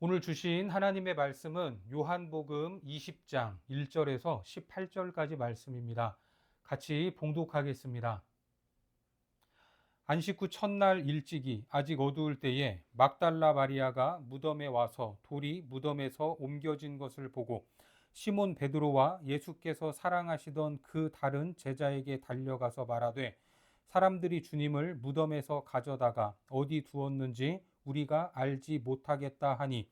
오늘 주신 하나님의 말씀은 요한복음 20장 1절에서 18절까지 말씀입니다. 같이 봉독하겠습니다. 안식 후 첫날 일찍이 아직 어두울 때에 막달라 마리아가 무덤에 와서 돌이 무덤에서 옮겨진 것을 보고 시몬 베드로와 예수께서 사랑하시던 그 다른 제자에게 달려가서 말하되 사람들이 주님을 무덤에서 가져다가 어디 두었는지 우리가 알지 못하겠다 하니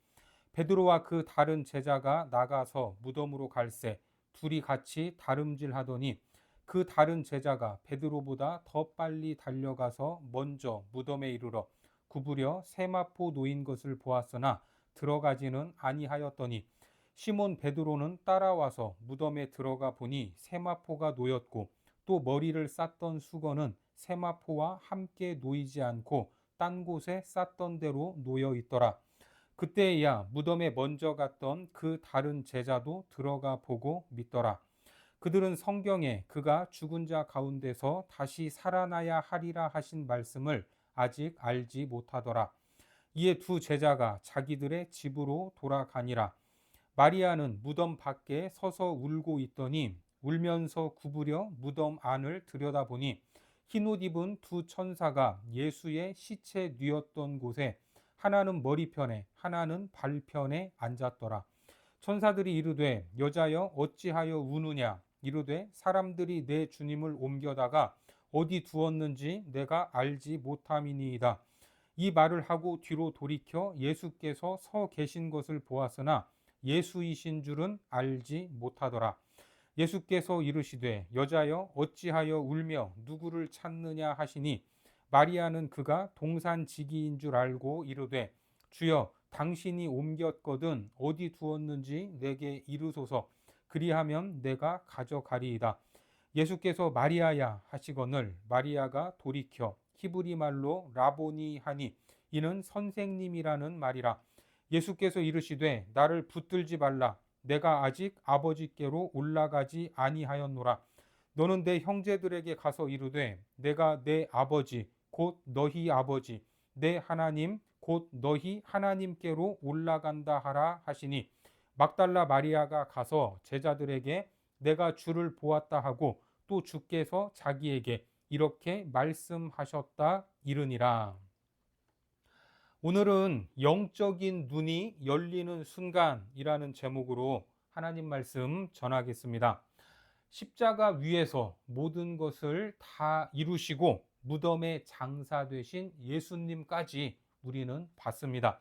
베드로와 그 다른 제자가 나가서 무덤으로 갈새 둘이 같이 다름질하더니 그 다른 제자가 베드로보다 더 빨리 달려가서 먼저 무덤에 이르러 구부려 세마포 놓인 것을 보았으나 들어가지는 아니하였더니 시몬 베드로는 따라와서 무덤에 들어가 보니 세마포가 놓였고 또 머리를 쌌던 수건은 세마포와 함께 놓이지 않고 딴 곳에 쌌던 대로 놓여 있더라. 그때야 무덤에 먼저 갔던 그 다른 제자도 들어가 보고 믿더라. 그들은 성경에 그가 죽은 자 가운데서 다시 살아나야 하리라 하신 말씀을 아직 알지 못하더라. 이에 두 제자가 자기들의 집으로 돌아가니라. 마리아는 무덤 밖에 서서 울고 있더니 울면서 구부려 무덤 안을 들여다보니 흰옷 입은 두 천사가 예수의 시체 뉘었던 곳에 하나는 머리편에 하나는 발편에 앉았더라. 천사들이 이르되 여자여 어찌하여 우느냐 이르되 사람들이 내 주님을 옮겨다가 어디 두었는지 내가 알지 못함이니이다. 이 말을 하고 뒤로 돌이켜 예수께서 서 계신 것을 보았으나 예수이신 줄은 알지 못하더라. 예수께서 이르시되 여자여 어찌하여 울며 누구를 찾느냐 하시니 마리아는 그가 동산지기인 줄 알고 이르되 주여 당신이 옮겼거든 어디 두었는지 내게 이르소서 그리하면 내가 가져가리이다. 예수께서 마리아야 하시거늘 마리아가 돌이켜 히브리 말로 라보니 하니 이는 선생님이라는 말이라. 예수께서 이르시되 나를 붙들지 말라. 내가 아직 아버지께로 올라가지 아니하였노라. 너는 내 형제들에게 가서 이르되 내가 내 아버지 곧 너희 아버지 내 하나님 곧 너희 하나님께로 올라간다 하라 하시니 막달라 마리아가 가서 제자들에게 내가 주를 보았다 하고 또 주께서 자기에게 이렇게 말씀하셨다 이르니라. 오늘은 영적인 눈이 열리는 순간이라는 제목으로 하나님 말씀 전하겠습니다. 십자가 위에서 모든 것을 다 이루시고 무덤에 장사되신 예수님까지 우리는 봤습니다.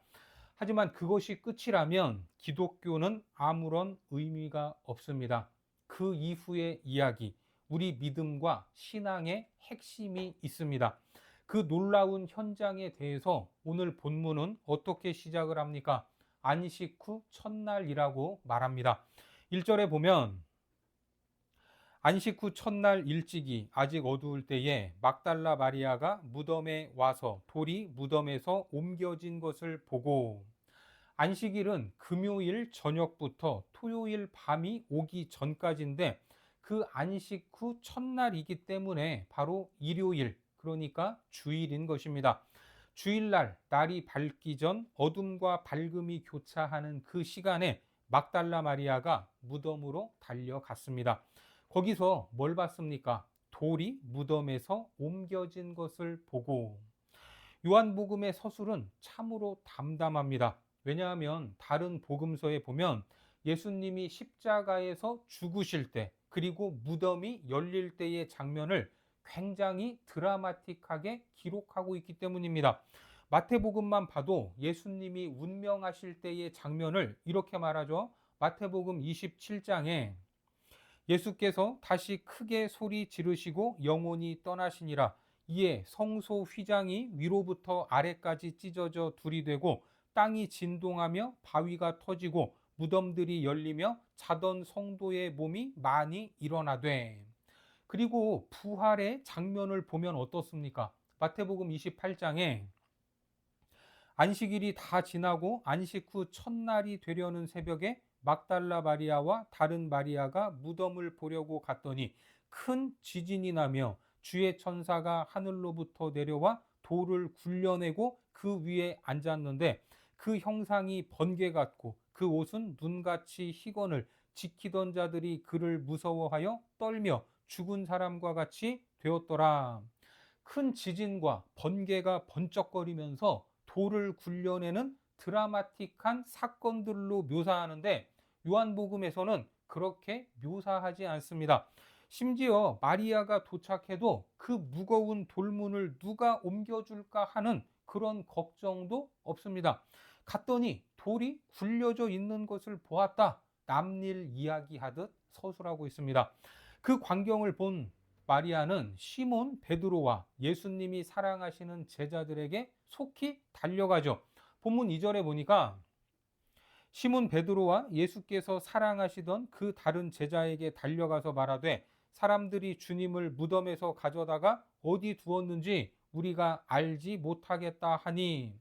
하지만 그것이 끝이라면 기독교는 아무런 의미가 없습니다. 그 이후의 이야기, 우리 믿음과 신앙의 핵심이 있습니다. 그 놀라운 현장에 대해서 오늘 본문은 어떻게 시작을 합니까? 안식 후 첫날이라고 말합니다. 1절에 보면 안식 후 첫날 일찍이 아직 어두울 때에 막달라 마리아가 무덤에 와서 돌이 무덤에서 옮겨진 것을 보고 안식일은 금요일 저녁부터 토요일 밤이 오기 전까지인데 그 안식 후 첫날이기 때문에 바로 일요일, 그러니까 주일인 것입니다. 주일날 날이 밝기 전 어둠과 밝음이 교차하는 그 시간에 막달라 마리아가 무덤으로 달려갔습니다. 거기서 뭘 봤습니까? 돌이 무덤에서 옮겨진 것을 보고 요한복음의 서술은 참으로 담담합니다. 왜냐하면 다른 복음서에 보면 예수님이 십자가에서 죽으실 때 그리고 무덤이 열릴 때의 장면을 굉장히 드라마틱하게 기록하고 있기 때문입니다. 마태복음만 봐도 예수님이 운명하실 때의 장면을 이렇게 말하죠. 마태복음 27장에 예수께서 다시 크게 소리 지르시고 영원히 떠나시니라. 이에 성소 휘장이 위로부터 아래까지 찢어져 둘이 되고 땅이 진동하며 바위가 터지고 무덤들이 열리며 자던 성도의 몸이 많이 일어나되. 그리고 부활의 장면을 보면 어떻습니까? 마태복음 28장에 안식일이 다 지나고 안식 후 첫날이 되려는 새벽에 막달라 마리아와 다른 마리아가 무덤을 보려고 갔더니 큰 지진이 나며 주의 천사가 하늘로부터 내려와 돌을 굴려내고 그 위에 앉았는데 그 형상이 번개 같고 그 옷은 눈같이 희건을 지키던 자들이 그를 무서워하여 떨며 죽은 사람과 같이 되었더라. 큰 지진과 번개가 번쩍거리면서 돌을 굴려내는 드라마틱한 사건들로 묘사하는데 요한복음에서는 그렇게 묘사하지 않습니다. 심지어 마리아가 도착해도 그 무거운 돌문을 누가 옮겨줄까 하는 그런 걱정도 없습니다. 갔더니 돌이 굴려져 있는 것을 보았다. 남일 이야기하듯 서술하고 있습니다. 그 광경을 본 마리아는 시몬 베드로와 예수님이 사랑하시는 제자들에게 속히 달려가죠. 본문 2절에 보니까 시몬 베드로와 예수께서 사랑하시던 그 다른 제자에게 달려가서 말하되 사람들이 주님을 무덤에서 가져다가 어디 두었는지 우리가 알지 못하겠다 하니,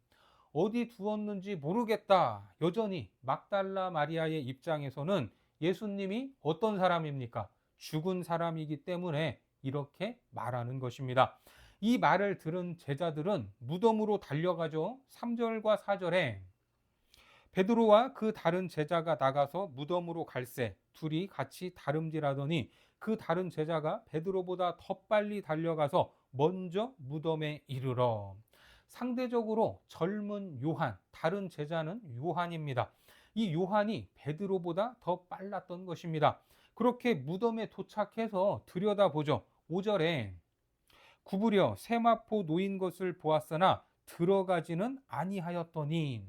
어디 두었는지 모르겠다. 여전히 막달라 마리아의 입장에서는 예수님이 어떤 사람입니까? 죽은 사람이기 때문에 이렇게 말하는 것입니다. 이 말을 들은 제자들은 무덤으로 달려가죠. 3절과 4절에 베드로와 그 다른 제자가 나가서 무덤으로 갈새 둘이 같이 다름질하더니 그 다른 제자가 베드로보다 더 빨리 달려가서 먼저 무덤에 이르러. 상대적으로 젊은 요한, 다른 제자는 요한입니다. 이 요한이 베드로보다 더 빨랐던 것입니다. 그렇게 무덤에 도착해서 들여다보죠. 5절에 구부려 세마포 놓인 것을 보았으나 들어가지는 아니하였더니,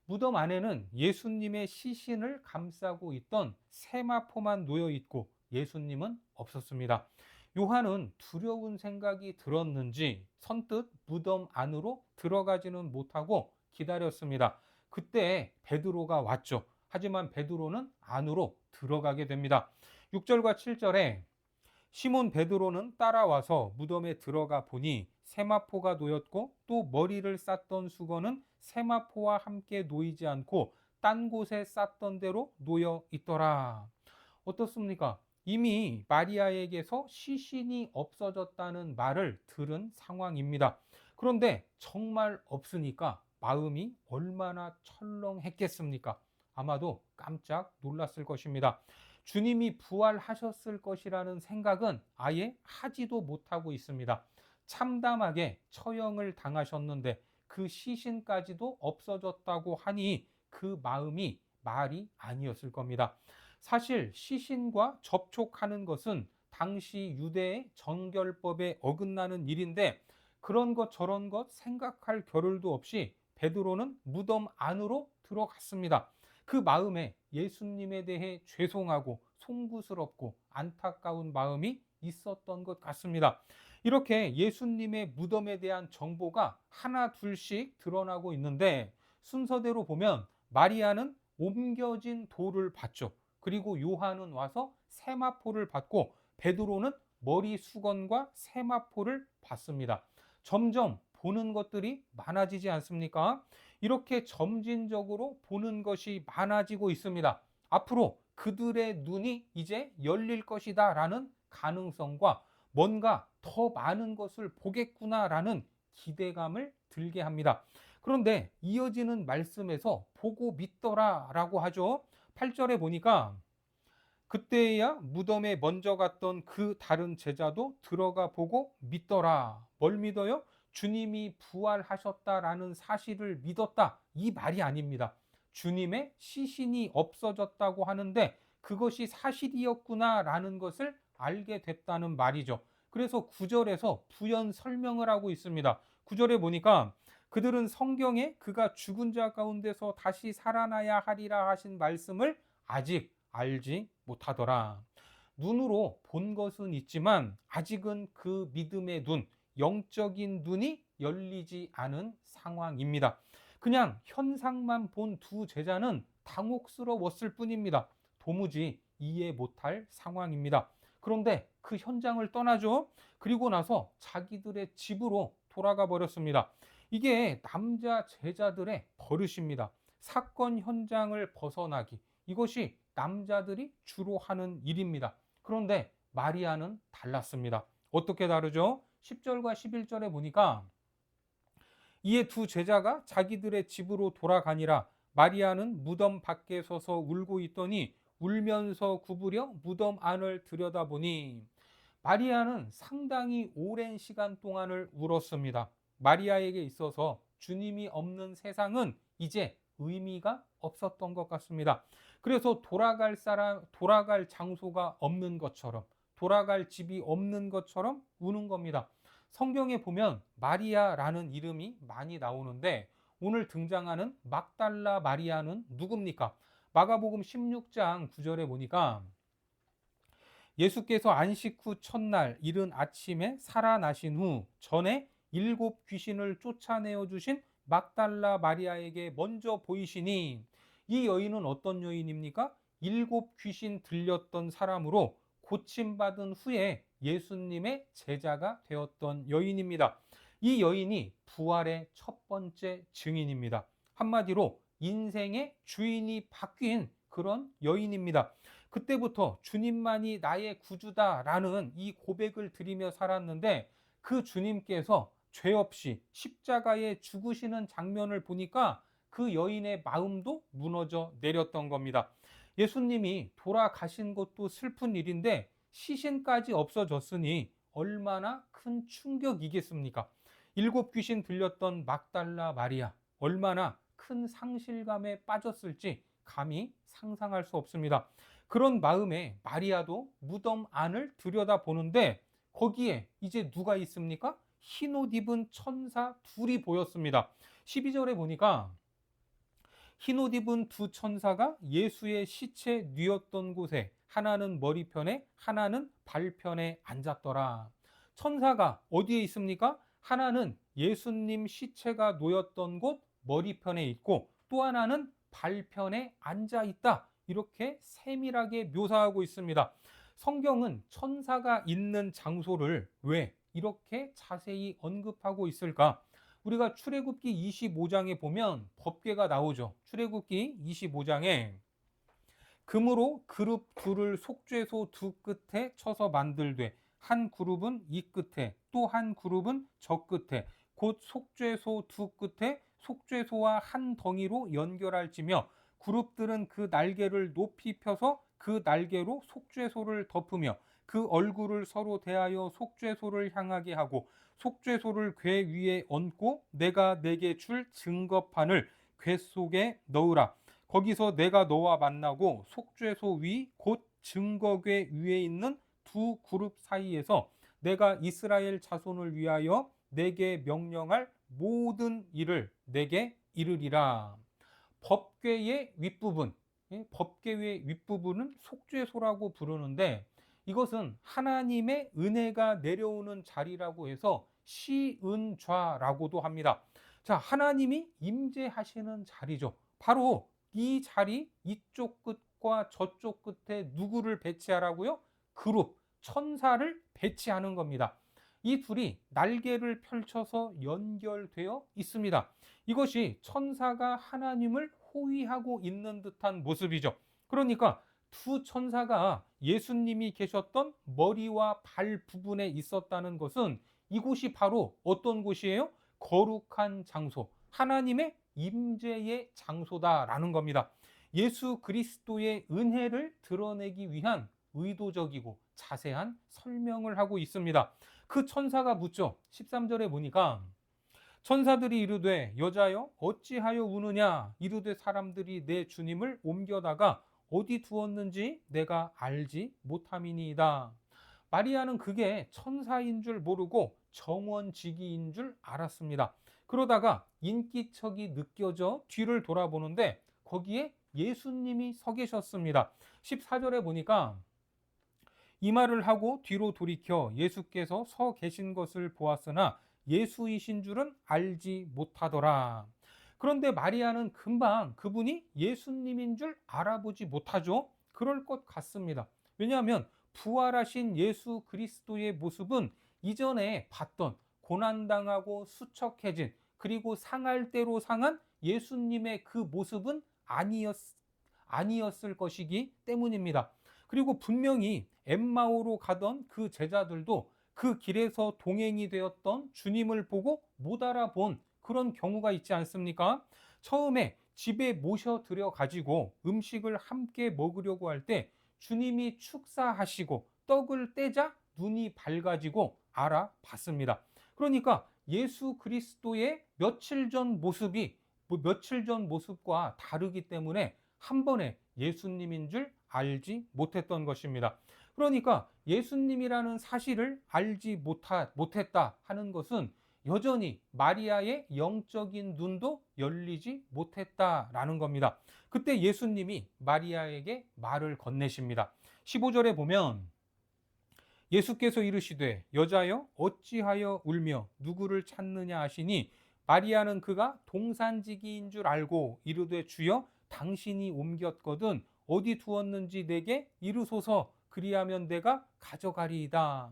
무덤 안에는 예수님의 시신을 감싸고 있던 세마포만 놓여 있고 예수님은 없었습니다. 요한은 두려운 생각이 들었는지 선뜻 무덤 안으로 들어가지는 못하고 기다렸습니다. 그때 베드로가 왔죠. 하지만 베드로는 안으로 들어가게 됩니다. 6절과 7절에 시몬 베드로는 따라와서 무덤에 들어가 보니 세마포가 놓였고 또 머리를 쌌던 수건은 세마포와 함께 놓이지 않고 딴 곳에 쌌던 대로 놓여 있더라. 어떻습니까? 이미 마리아에게서 시신이 없어졌다는 말을 들은 상황입니다. 그런데 정말 없으니까 마음이 얼마나 철렁했겠습니까? 아마도 깜짝 놀랐을 것입니다. 주님이 부활하셨을 것이라는 생각은 아예 하지도 못하고 있습니다. 참담하게 처형을 당하셨는데 그 시신까지도 없어졌다고 하니 그 마음이 말이 아니었을 겁니다. 사실 시신과 접촉하는 것은 당시 유대의 정결법에 어긋나는 일인데 그런 것 저런 것 생각할 겨를도 없이 베드로는 무덤 안으로 들어갔습니다. 그 마음에 예수님에 대해 죄송하고 송구스럽고 안타까운 마음이 있었던 것 같습니다. 이렇게 예수님의 무덤에 대한 정보가 하나 둘씩 드러나고 있는데 순서대로 보면 마리아는 옮겨진 돌을 봤죠. 그리고 요한은 와서 세마포를 받고 베드로는 머리 수건과 세마포를 받습니다. 점점 보는 것들이 많아지지 않습니까? 이렇게 점진적으로 보는 것이 많아지고 있습니다. 앞으로 그들의 눈이 이제 열릴 것이다 라는 가능성과 뭔가 더 많은 것을 보겠구나라는 기대감을 들게 합니다. 그런데 이어지는 말씀에서 보고 믿더라 라고 하죠. 8절에 보니까 그때야 무덤에 먼저 갔던 그 다른 제자도 들어가 보고 믿더라. 뭘 믿어요? 주님이 부활하셨다라는 사실을 믿었다. 이 말이 아닙니다. 주님의 시신이 없어졌다고 하는데 그것이 사실이었구나라는 것을 알게 됐다는 말이죠. 그래서 9절에서 부연 설명을 하고 있습니다. 9절에 보니까 그들은 성경에 그가 죽은 자 가운데서 다시 살아나야 하리라 하신 말씀을 아직 알지 못하더라. 눈으로 본 것은 있지만 아직은 그 믿음의 눈, 영적인 눈이 열리지 않은 상황입니다. 그냥 현상만 본 두 제자는 당혹스러웠을 뿐입니다. 도무지 이해 못할 상황입니다. 그런데 그 현장을 떠나죠. 그리고 나서 자기들의 집으로 돌아가 버렸습니다. 이게 남자 제자들의 버릇입니다. 사건 현장을 벗어나기. 이것이 남자들이 주로 하는 일입니다. 그런데 마리아는 달랐습니다. 어떻게 다르죠? 10절과 11절에 보니까 이에 두 제자가 자기들의 집으로 돌아가니라. 마리아는 무덤 밖에 서서 울고 있더니 울면서 구부려 무덤 안을 들여다보니 마리아는 상당히 오랜 시간 동안을 울었습니다. 마리아에게 있어서 주님이 없는 세상은 이제 의미가 없었던 것 같습니다. 그래서 돌아갈 장소가 없는 것처럼, 돌아갈 집이 없는 것처럼 우는 겁니다. 성경에 보면 마리아라는 이름이 많이 나오는데 오늘 등장하는 막달라 마리아는 누굽니까? 마가복음 16장 9절에 보니까 예수께서 안식 후 첫날 이른 아침에 살아나신 후 전에 7 귀신을 쫓아내어 주신 막달라 마리아에게 먼저 보이시니, 이 여인은 어떤 여인입니까? 7 귀신 들렸던 사람으로 고침받은 후에 예수님의 제자가 되었던 여인입니다. 이 여인이 부활의 첫 번째 증인입니다. 한마디로 인생의 주인이 바뀐 그런 여인입니다. 그때부터 주님만이 나의 구주다라는 이 고백을 드리며 살았는데, 그 주님께서 죄 없이 십자가에 죽으시는 장면을 보니까 그 여인의 마음도 무너져 내렸던 겁니다. 예수님이 돌아가신 것도 슬픈 일인데 시신까지 없어졌으니 얼마나 큰 충격이겠습니까? 7 귀신 들렸던 막달라 마리아, 얼마나 큰 상실감에 빠졌을지 감히 상상할 수 없습니다. 그런 마음에 마리아도 무덤 안을 들여다보는데 거기에 이제 누가 있습니까? 흰옷 입은 천사 둘이 보였습니다. 12절에 보니까 흰옷 입은 두 천사가 예수의 시체 뉘었던 곳에 하나는 머리편에 하나는 발편에 앉았더라. 천사가 어디에 있습니까? 하나는 예수님 시체가 놓였던 곳 머리편에 있고 또 하나는 발편에 앉아 있다. 이렇게 세밀하게 묘사하고 있습니다. 성경은 천사가 있는 장소를 왜 이렇게 자세히 언급하고 있을까? 우리가 출애굽기 25장에 보면 법궤가 나오죠. 출애굽기 25장에 금으로 그룹 둘을 속죄소 두 끝에 쳐서 만들되 한 그룹은 이 끝에 또 한 그룹은 저 끝에 곧 속죄소 두 끝에 속죄소와 한 덩이로 연결할지며 그룹들은 그 날개를 높이 펴서 그 날개로 속죄소를 덮으며 그 얼굴을 서로 대하여 속죄소를 향하게 하고 속죄소를 궤 위에 얹고 내가 내게 줄 증거판을 궤 속에 넣으라. 거기서 내가 너와 만나고 속죄소 위 곧 증거궤 위에 있는 두 그룹 사이에서 내가 이스라엘 자손을 위하여 내게 명령할 모든 일을 내게 이르리라. 법궤의 윗부분, 법궤의 윗부분은 속죄소라고 부르는데 이것은 하나님의 은혜가 내려오는 자리라고 해서 시은좌라고도 합니다. 자, 하나님이 임재하시는 자리죠. 바로 이 자리 이쪽 끝과 저쪽 끝에 누구를 배치하라고요? 그룹, 천사를 배치하는 겁니다. 이 둘이 날개를 펼쳐서 연결되어 있습니다. 이것이 천사가 하나님을 호위하고 있는 듯한 모습이죠. 그러니까 두 천사가 예수님이 계셨던 머리와 발 부분에 있었다는 것은 이곳이 바로 어떤 곳이에요? 거룩한 장소, 하나님의 임재의 장소다라는 겁니다. 예수 그리스도의 은혜를 드러내기 위한 의도적이고 자세한 설명을 하고 있습니다. 그 천사가 묻죠. 13절에 보니까 천사들이 이르되 여자여 어찌하여 우느냐, 이르되 사람들이 내 주님을 옮겨다가 어디 두었는지 내가 알지 못함이니이다. 마리아는 그게 천사인 줄 모르고 정원지기인 줄 알았습니다. 그러다가 인기척이 느껴져 뒤를 돌아보는데 거기에 예수님이 서 계셨습니다. 14절에 보니까 이 말을 하고 뒤로 돌이켜 예수께서 서 계신 것을 보았으나 예수이신 줄은 알지 못하더라. 그런데 마리아는 금방 그분이 예수님인 줄 알아보지 못하죠. 그럴 것 같습니다. 왜냐하면 부활하신 예수 그리스도의 모습은 이전에 봤던 고난당하고 수척해진 그리고 상할 대로 상한 예수님의 그 모습은 아니었을 것이기 때문입니다. 그리고 분명히 엠마오로 가던 그 제자들도 그 길에서 동행이 되었던 주님을 보고 못 알아본 그런 경우가 있지 않습니까? 처음에 집에 모셔들여 가지고 음식을 함께 먹으려고 할 때 주님이 축사하시고 떡을 떼자 눈이 밝아지고 알아봤습니다. 그러니까 예수 그리스도의 며칠 전 모습과 다르기 때문에 한 번에 예수님인 줄 알지 못했던 것입니다. 그러니까 예수님이라는 사실을 알지 못했다 하는 것은 여전히 마리아의 영적인 눈도 열리지 못했다라는 겁니다. 그때 예수님이 마리아에게 말을 건네십니다. 15절에 보면 예수께서 이르시되 여자여 어찌하여 울며 누구를 찾느냐 하시니 마리아는 그가 동산지기인 줄 알고 이르되 주여 당신이 옮겼거든 어디 두었는지 내게 이르소서 그리하면 내가 가져가리이다.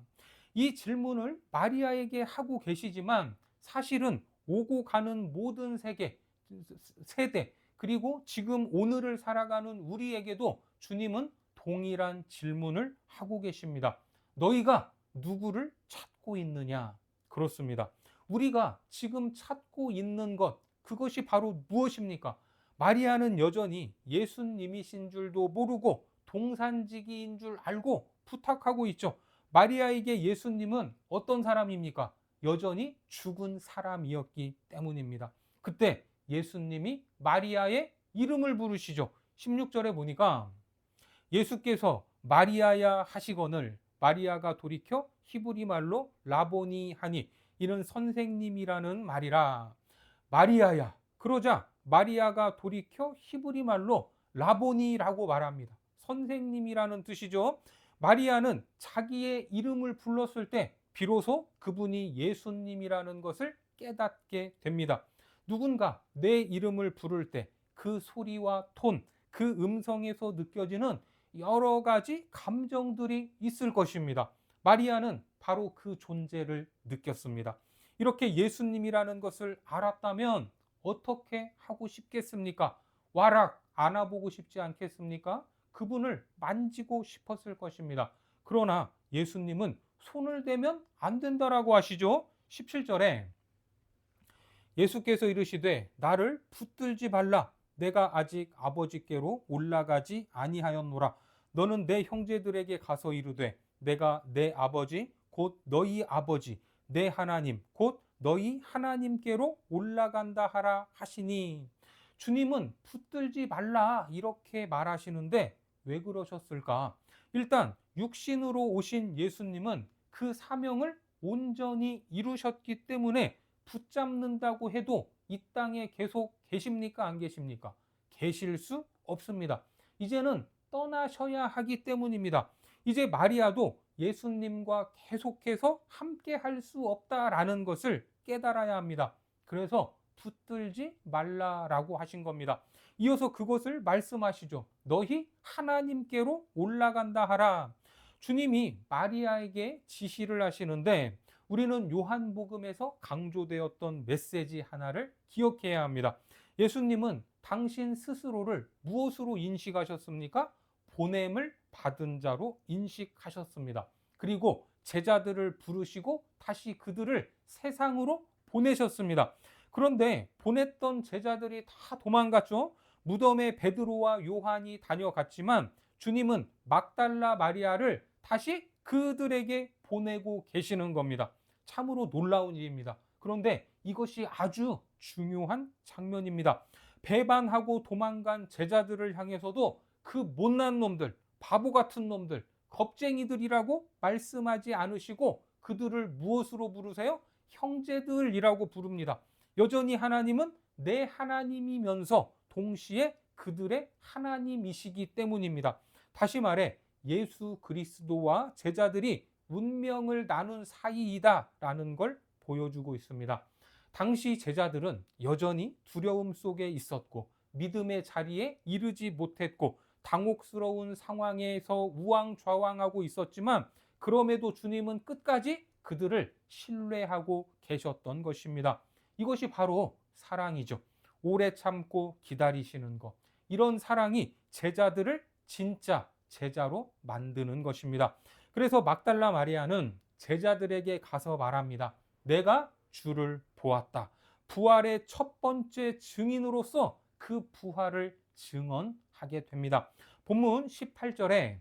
이 질문을 마리아에게 하고 계시지만 사실은 오고 가는 모든 세대 그리고 지금 오늘을 살아가는 우리에게도 주님은 동일한 질문을 하고 계십니다. 너희가 누구를 찾고 있느냐? 그렇습니다. 우리가 지금 찾고 있는 것, 그것이 바로 무엇입니까? 마리아는 여전히 예수님이신 줄도 모르고 동산지기인 줄 알고 부탁하고 있죠. 마리아에게 예수님은 어떤 사람입니까? 여전히 죽은 사람이었기 때문입니다. 그때 예수님이 마리아의 이름을 부르시죠. 16절에 보니까 예수께서 마리아야 하시거늘 마리아가 돌이켜 히브리 말로 라보니 하니 이는 선생님이라는 말이라. 마리아야. 그러자 마리아가 돌이켜 히브리 말로 라보니라고 말합니다. 선생님이라는 뜻이죠. 마리아는 자기의 이름을 불렀을 때 비로소 그분이 예수님이라는 것을 깨닫게 됩니다. 누군가 내 이름을 부를 때 그 소리와 톤, 그 음성에서 느껴지는 여러 가지 감정들이 있을 것입니다. 마리아는 바로 그 존재를 느꼈습니다. 이렇게 예수님이라는 것을 알았다면 어떻게 하고 싶겠습니까? 와락 안아보고 싶지 않겠습니까? 그분을 만지고 싶었을 것입니다. 그러나 예수님은 손을 대면 안 된다라고 하시죠. 17절에 예수께서 이르시되 나를 붙들지 말라. 내가 아직 아버지께로 올라가지 아니하였노라. 너는 내 형제들에게 가서 이르되 내가 내 아버지 곧 너희 아버지 내 하나님 곧 너희 하나님께로 올라간다 하라 하시니. 주님은 붙들지 말라 이렇게 말하시는데 왜 그러셨을까? 일단 육신으로 오신 예수님은 그 사명을 온전히 이루셨기 때문에 붙잡는다고 해도 이 땅에 계속 계십니까? 안 계십니까? 계실 수 없습니다. 이제는 떠나셔야 하기 때문입니다. 이제 마리아도 예수님과 계속해서 함께 할 수 없다라는 것을 깨달아야 합니다. 그래서 붙들지 말라라고 하신 겁니다. 이어서 그것을 말씀하시죠. 너희 하나님께로 올라간다 하라. 주님이 마리아에게 지시를 하시는데 우리는 요한복음에서 강조되었던 메시지 하나를 기억해야 합니다. 예수님은 당신 스스로를 무엇으로 인식하셨습니까? 보냄을 받은 자로 인식하셨습니다. 그리고 제자들을 부르시고 다시 그들을 세상으로 보내셨습니다. 그런데 보냈던 제자들이 다 도망갔죠. 무덤에 베드로와 요한이 다녀갔지만 주님은 막달라 마리아를 다시 그들에게 보내고 계시는 겁니다. 참으로 놀라운 일입니다. 그런데 이것이 아주 중요한 장면입니다. 배반하고 도망간 제자들을 향해서도 그 못난 놈들, 바보 같은 놈들, 겁쟁이들이라고 말씀하지 않으시고 그들을 무엇으로 부르세요? 형제들이라고 부릅니다. 여전히 하나님은 내 하나님이면서 동시에 그들의 하나님이시기 때문입니다. 다시 말해 예수 그리스도와 제자들이 운명을 나눈 사이이다라는 걸 보여주고 있습니다. 당시 제자들은 여전히 두려움 속에 있었고 믿음의 자리에 이르지 못했고 당혹스러운 상황에서 우왕좌왕하고 있었지만 그럼에도 주님은 끝까지 그들을 신뢰하고 계셨던 것입니다. 이것이 바로 사랑이죠. 오래 참고 기다리시는 것. 이런 사랑이 제자들을 진짜 제자로 만드는 것입니다. 그래서 막달라 마리아는 제자들에게 가서 말합니다. 내가 주를 보았다. 부활의 첫 번째 증인으로서 그 부활을 증언하게 됩니다. 본문 18절에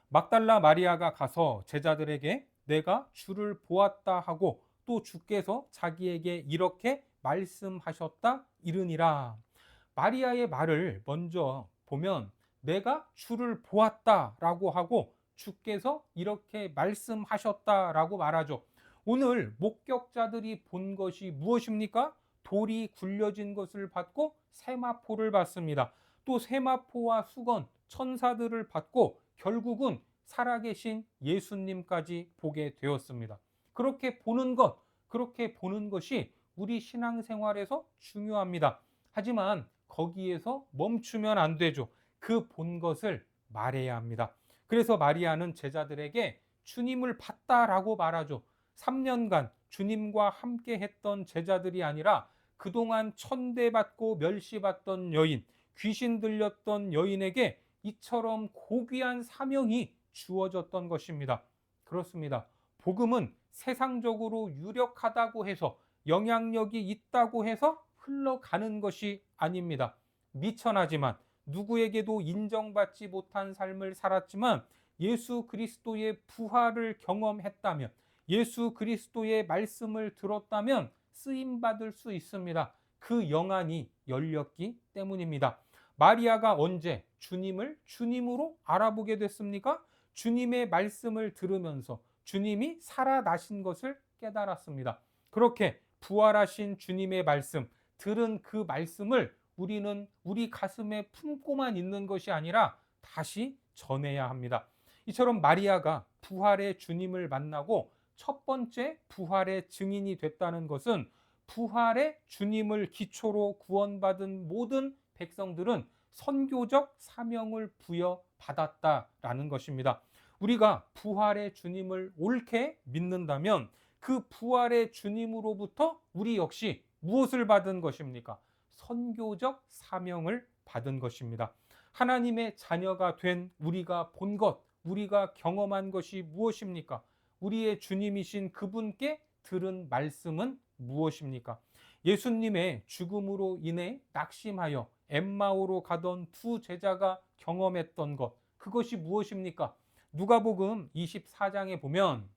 막달라 마리아가 가서 제자들에게 내가 주를 보았다 하고 또 주께서 자기에게 이렇게 말씀하셨다 이르니라. 마리아의 말을 먼저 보면 내가 주를 보았다라고 하고 주께서 이렇게 말씀하셨다라고 말하죠. 오늘 목격자들이 본 것이 무엇입니까? 돌이 굴려진 것을 받고 세마포를 받습니다. 또 세마포와 수건, 천사들을 받고 결국은 살아계신 예수님까지 보게 되었습니다. 그렇게 보는 것이 우리 신앙생활에서 중요합니다. 하지만 거기에서 멈추면 안 되죠. 그 본 것을 말해야 합니다. 그래서 마리아는 제자들에게 주님을 봤다라고 말하죠. 3년간 주님과 함께 했던 제자들이 아니라 그동안 천대받고 멸시받던 여인, 귀신 들렸던 여인에게 이처럼 고귀한 사명이 주어졌던 것입니다. 그렇습니다. 복음은 세상적으로 유력하다고 해서, 영향력이 있다고 해서 흘러가는 것이 아닙니다. 미천하지만 누구에게도 인정받지 못한 삶을 살았지만 예수 그리스도의 부활을 경험했다면, 예수 그리스도의 말씀을 들었다면 쓰임받을 수 있습니다. 그 영안이 열렸기 때문입니다. 마리아가 언제 주님을 주님으로 알아보게 됐습니까? 주님의 말씀을 들으면서 주님이 살아나신 것을 깨달았습니다. 그렇게 부활하신 주님의 말씀, 들은 그 말씀을 우리는 우리 가슴에 품고만 있는 것이 아니라 다시 전해야 합니다. 이처럼 마리아가 부활의 주님을 만나고 첫 번째 부활의 증인이 됐다는 것은 부활의 주님을 기초로 구원받은 모든 백성들은 선교적 사명을 부여받았다라는 것입니다. 우리가 부활의 주님을 옳게 믿는다면 그 부활의 주님으로부터 우리 역시 무엇을 받은 것입니까? 선교적 사명을 받은 것입니다. 하나님의 자녀가 된 우리가 본 것, 우리가 경험한 것이 무엇입니까? 우리의 주님이신 그분께 들은 말씀은 무엇입니까? 예수님의 죽음으로 인해 낙심하여 엠마오로 가던 두 제자가 경험했던 것, 그것이 무엇입니까? 누가복음 24장에 보면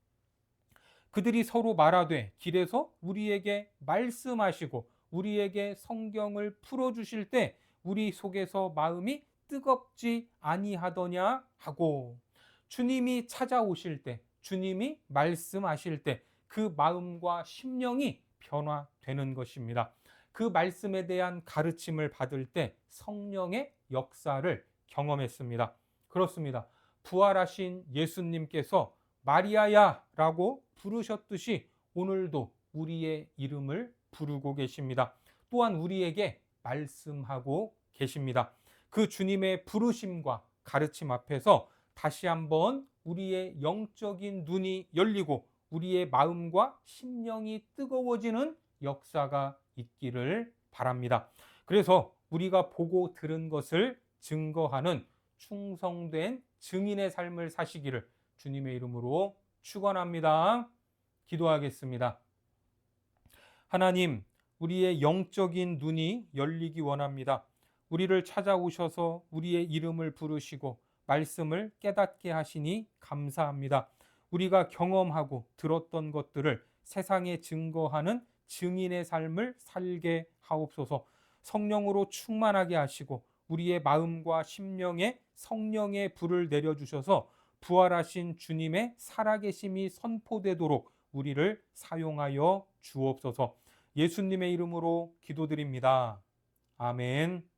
그들이 서로 말하되 길에서 우리에게 말씀하시고 우리에게 성경을 풀어주실 때 우리 속에서 마음이 뜨겁지 아니하더냐 하고, 주님이 찾아오실 때, 주님이 말씀하실 때 그 마음과 심령이 변화되는 것입니다. 그 말씀에 대한 가르침을 받을 때 성령의 역사를 경험했습니다. 그렇습니다. 부활하신 예수님께서 마리아야 라고 부르셨듯이 오늘도 우리의 이름을 부르고 계십니다. 또한 우리에게 말씀하고 계십니다. 그 주님의 부르심과 가르침 앞에서 다시 한번 우리의 영적인 눈이 열리고 우리의 마음과 심령이 뜨거워지는 역사가 있기를 바랍니다. 그래서 우리가 보고 들은 것을 증거하는 충성된 증인의 삶을 사시기를 주님의 이름으로 축원합니다. 기도하겠습니다. 하나님, 우리의 영적인 눈이 열리기 원합니다. 우리를 찾아오셔서 우리의 이름을 부르시고 말씀을 깨닫게 하시니 감사합니다. 우리가 경험하고 들었던 것들을 세상에 증거하는 증인의 삶을 살게 하옵소서. 성령으로 충만하게 하시고 우리의 마음과 심령에 성령의 불을 내려주셔서 부활하신 주님의 살아계심이 선포되도록 우리를 사용하여 주옵소서. 예수님의 이름으로 기도드립니다. 아멘.